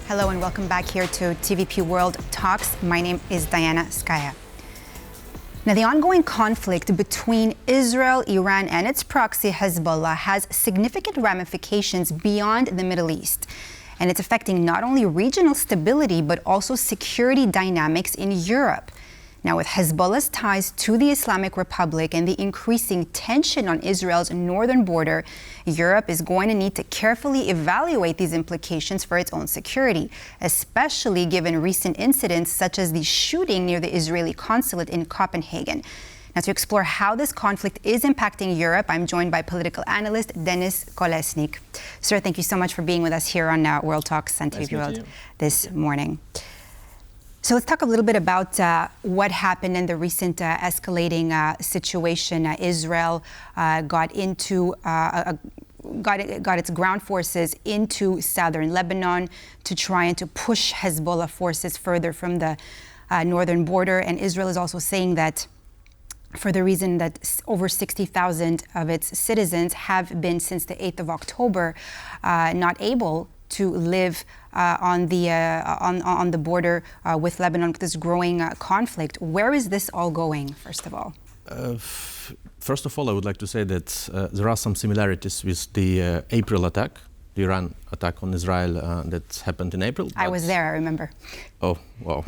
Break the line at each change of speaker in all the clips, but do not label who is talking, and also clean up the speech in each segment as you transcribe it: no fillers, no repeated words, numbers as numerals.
Hello and welcome back here to TVP World Talks. My name is Diana Skaya. Now, the ongoing conflict between Israel, Iran, and its proxy Hezbollah has significant ramifications beyond the Middle East. And it's affecting not only regional stability, but also security dynamics in Europe. Now, with Hezbollah's ties to the Islamic Republic and the increasing tension on Israel's northern border, Europe is going to need to carefully evaluate these implications for its own security, especially given recent incidents such as the shooting near the Israeli consulate in Copenhagen. Now, to explore how this conflict is impacting Europe, I'm joined by political analyst Denys Kolesnyk. Sir, thank you so much for being with us here on World Talks on TV World this morning. So let's talk a little bit about what happened in the recent escalating situation. Israel got its ground forces into southern Lebanon to try and to push Hezbollah forces further from the northern border. And Israel is also saying that for the reason that over 60,000 of its citizens have been, since the 8th of October, not able to live on the border with Lebanon, with this growing conflict. Where is this all going, first of all?
First of all, I would like to say that there are some similarities with the April attack, the Iran attack on Israel that happened in April.
I was there, I remember.
Oh, wow.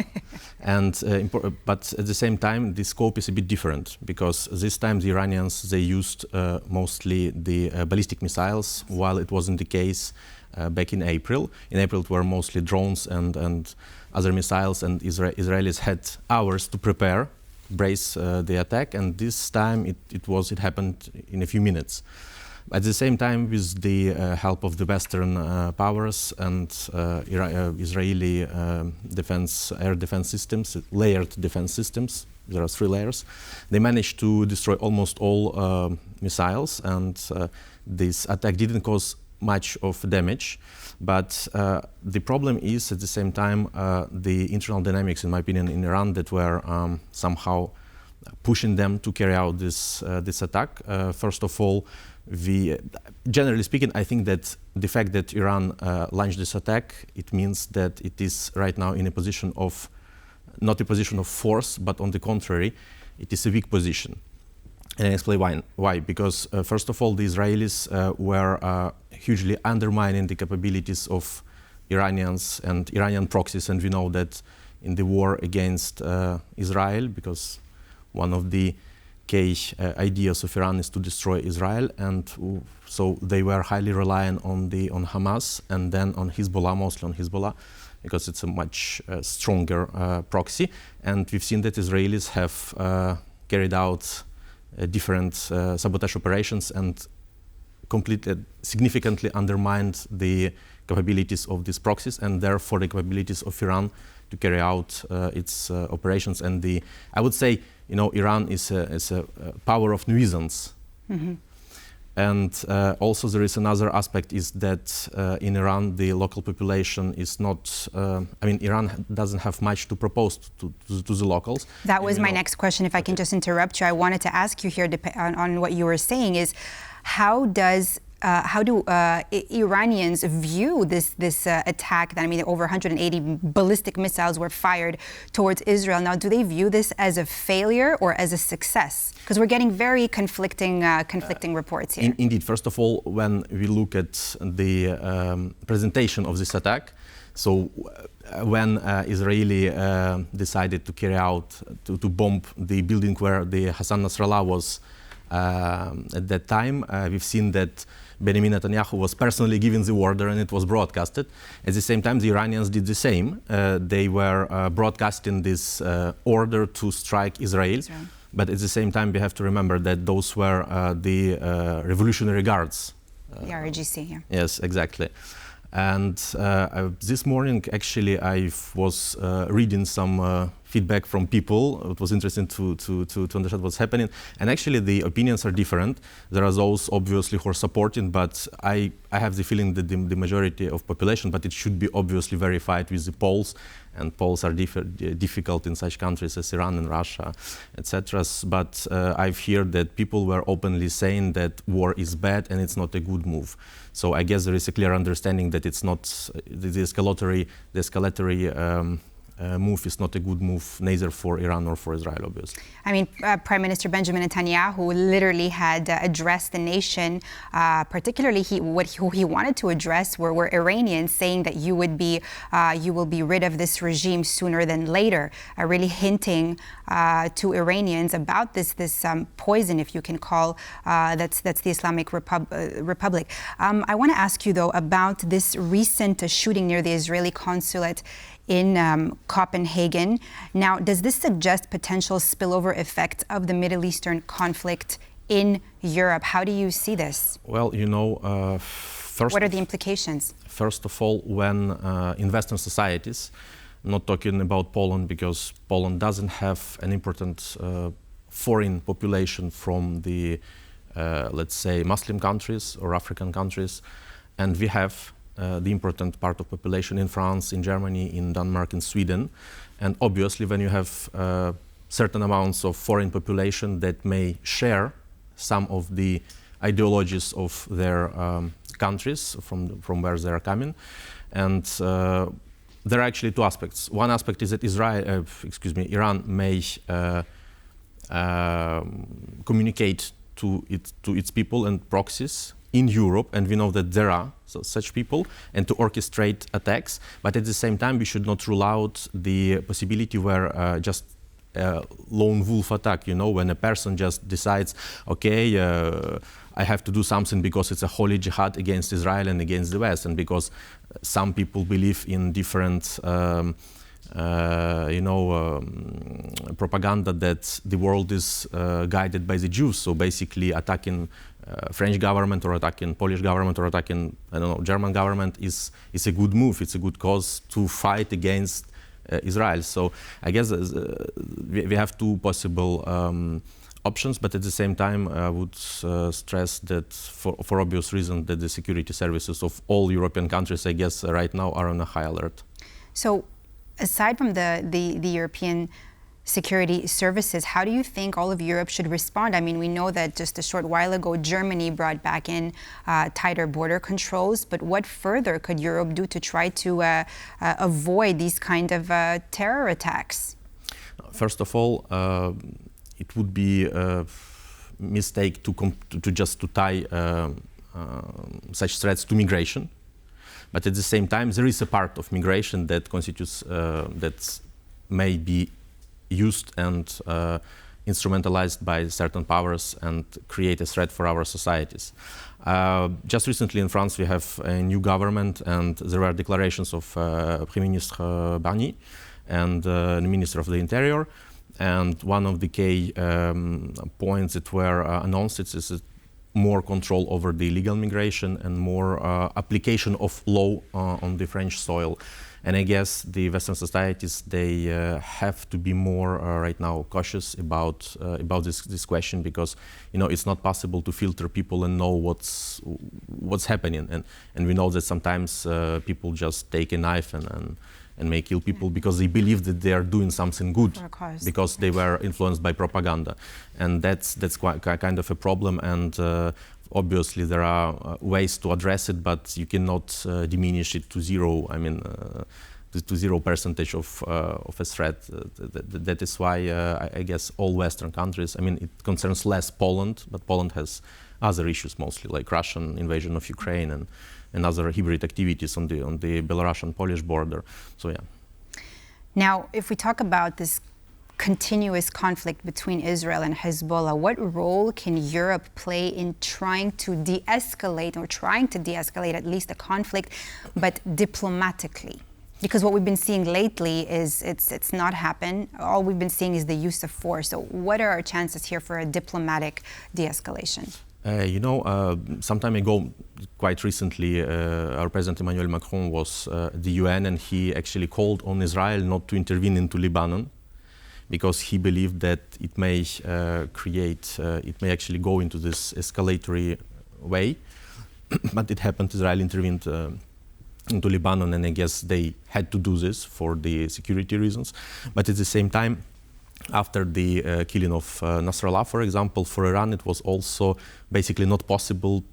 But at the same time, the scope is a bit different, because this time the Iranians, they used mostly the ballistic missiles, while it wasn't the case back in April. In April, it were mostly drones and other missiles, and Israelis had hours to prepare, brace the attack, and this time it happened in a few minutes. At the same time, with the help of the Western powers and Israeli air defense systems, layered defense systems, there are 3 layers, they managed to destroy almost all missiles, and this attack didn't cause much of damage. But the problem is, at the same time, the internal dynamics, in my opinion, in Iran that were somehow pushing them to carry out this attack. First of all, generally speaking, I think that the fact that Iran launched this attack, it means that it is right now in a position of, not a position of force, but on the contrary, it is a weak position. And I explain why. Because first of all, the Israelis were hugely undermining the capabilities of Iranians and Iranian proxies, and we know that in the war against Israel, because one of the key ideas of Iran is to destroy Israel, and so they were highly reliant on Hamas and then on Hezbollah, mostly on Hezbollah, because it's a much stronger proxy. And we've seen that Israelis have carried out different sabotage operations and significantly undermined the capabilities of these proxies, and therefore the capabilities of Iran to carry out its operations. And I would say, Iran is a power of nuisance. Mm-hmm. And also there is another aspect, is that in Iran the local population is not, Iran doesn't have much to propose to the locals.
That was my next question, if I can just interrupt you. I wanted to ask you here on what you were saying is, how do Iranians view this attack? That, over 180 ballistic missiles were fired towards Israel. Now, do they view this as a failure or as a success? Because we're getting very conflicting reports here.
Indeed. First of all, when we look at the presentation of this attack, so when Israeli decided to carry out, to bomb the building where the Hassan Nasrallah was at that time, we've seen that Benjamin Netanyahu was personally giving the order, and it was broadcasted. At the same time, the Iranians did the same. They were broadcasting this order to strike Israel. But at the same time, we have to remember that those were the Revolutionary Guards.
The RGC, yeah.
Yes, exactly. And this morning, actually, I was reading some feedback from people. It was interesting to understand what's happening. And actually, the opinions are different. There are those, obviously, who are supporting, but I have the feeling that the majority of population, but it should be obviously verified with the polls, and polls are difficult in such countries as Iran and Russia, etc. But I've heard that people were openly saying that war is bad and it's not a good move. So I guess there is a clear understanding that it's not the escalatory move is not a good move, neither for Iran nor for Israel, obviously.
I mean, Prime Minister Benjamin Netanyahu literally had addressed the nation, particularly who he wanted to address were Iranians, saying that you will be rid of this regime sooner than later, really hinting to Iranians about this poison, if you can call, that's the Islamic Republic. I want to ask you, though, about this recent shooting near the Israeli consulate in Copenhagen. Now, does this suggest potential spillover effect of the Middle Eastern conflict in Europe? How do you see this?
Well,
what are the implications?
First of all, when in Western societies, I'm not talking about Poland because Poland doesn't have an important foreign population from the, let's say, Muslim countries or African countries, and we have the important part of population in France, in Germany, in Denmark, in Sweden. And obviously, when you have certain amounts of foreign population that may share some of the ideologies of their countries from where they are coming. And there are actually two aspects. One aspect is that Iran may communicate to its people and proxies in Europe, and we know that there are such people, and to orchestrate attacks. But at the same time, we should not rule out the possibility where just a lone wolf attack, when a person just decides, okay, I have to do something because it's a holy jihad against Israel and against the West, and because some people believe in different propaganda that the world is guided by the Jews. So basically attacking French government or attacking Polish government or attacking, German government is a good move. It's a good cause to fight against Israel. So I guess we have two possible options, but at the same time I would stress that for obvious reasons that the security services of all European countries, I guess, right now are on a high alert.
So aside from the European security services, how do you think all of Europe should respond? I mean, we know that just a short while ago, Germany brought back in tighter border controls, but what further could Europe do to try to avoid these kind of terror attacks?
First of all, it would be a mistake to just tie such threats to migration. But at the same time, there is a part of migration that constitutes, that may be used and instrumentalized by certain powers and create a threat for our societies. Just recently in France, we have a new government, and there were declarations of Prime Minister Barnier and the Minister of the Interior. And one of the key points that were announced is more control over the illegal migration and more application of law on the French soil. And I guess the Western societies, they have to be more right now cautious about this question, because it's not possible to filter people and know what's happening. And we know that sometimes people just take a knife and may kill people because they believe that they are doing something good because they were influenced by propaganda, and that's quite kind of a problem. And obviously there are ways to address it, but you cannot diminish it to zero. I mean, to 0% of a threat. That is why I guess all Western countries. I mean, it concerns less Poland, but Poland has other issues mostly, like Russian invasion of Ukraine and other hybrid activities on the Belarusian-Polish border. So yeah.
Now, if we talk about this continuous conflict between Israel and Hezbollah, what role can Europe play in trying to de-escalate, or trying to de-escalate at least the conflict, but diplomatically? Because what we've been seeing lately is it's not happened. All we've been seeing is the use of force. So what are our chances here for a diplomatic de-escalation?
Some time ago, quite recently, our President Emmanuel Macron was at the UN, and he actually called on Israel not to intervene into Lebanon, because he believed that it may it may actually go into this escalatory way. But it happened, Israel intervened into Lebanon, and I guess they had to do this for the security reasons. But at the same time, after the killing of Nasrallah, for example, for Iran, it was also basically not possible.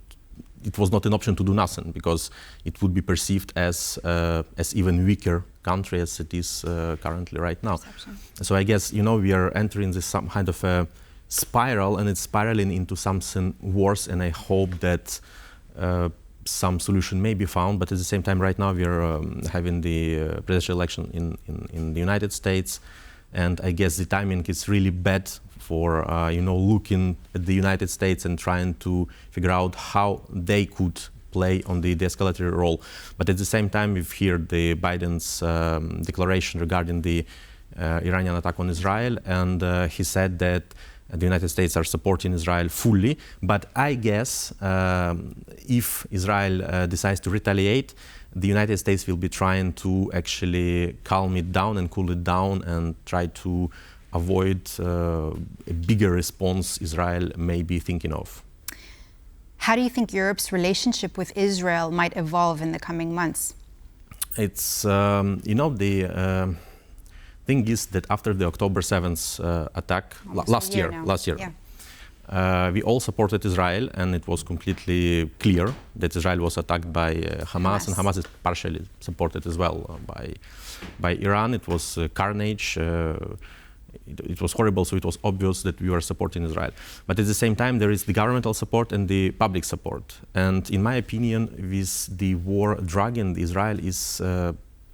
It was not an option to do nothing, because it would be perceived as even weaker country as it is currently right now.
Perception.
So I guess, we are entering this some kind of a spiral, and it's spiraling into something worse. And I hope that some solution may be found. But at the same time, right now we are having the presidential election in the United States, and I guess the timing is really bad for looking at the United States and trying to figure out how they could play on the de-escalatory role. But at the same time, we've heard the Biden's declaration regarding the Iranian attack on Israel, and he said that the United States are supporting Israel fully. But I guess if Israel decides to retaliate, the United States will be trying to actually calm it down and cool it down and try to avoid a bigger response Israel may be thinking of.
How do you think Europe's relationship with Israel might evolve in the coming months?
It's, the thing is that after the October 7th attack last year,
yeah.
We all supported Israel, and it was completely clear that Israel was attacked by Hamas, and Hamas is partially supported as well by Iran. It was carnage. It was horrible, so it was obvious that we were supporting Israel. But at the same time, there is the governmental support and the public support. And in my opinion, with the war dragging, Israel is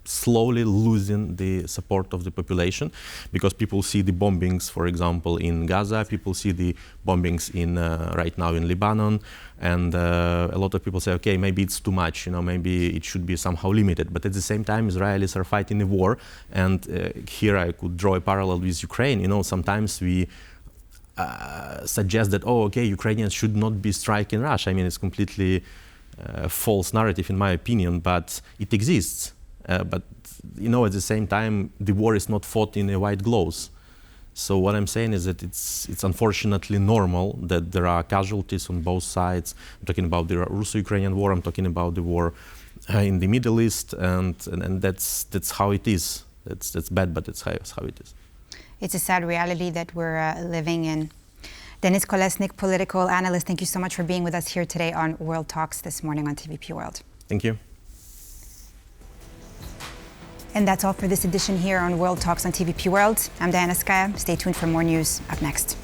slowly losing the support of the population, because people see the bombings, for example, in Gaza, people see the bombings in right now in Lebanon, and a lot of people say, okay, maybe it's too much, maybe it should be somehow limited. But at the same time, Israelis are fighting a war, and here I could draw a parallel with Ukraine. Sometimes we suggest that, Ukrainians should not be striking Russia. I mean, it's completely false narrative in my opinion, but it exists. But at the same time, the war is not fought in a white gloves. So what I'm saying is that it's unfortunately normal that there are casualties on both sides. I'm talking about the Russo-Ukrainian war. I'm talking about the war in the Middle East, and that's how it is. That's bad, but it's how it is.
It's a sad reality that we're living in. Denys Kolesnyk, political analyst, thank you so much for being with us here today on World Talks this morning on TVP World.
Thank you.
And that's all for this edition here on World Talks on TVP World. I'm Diana Skaya. Stay tuned for more news up next.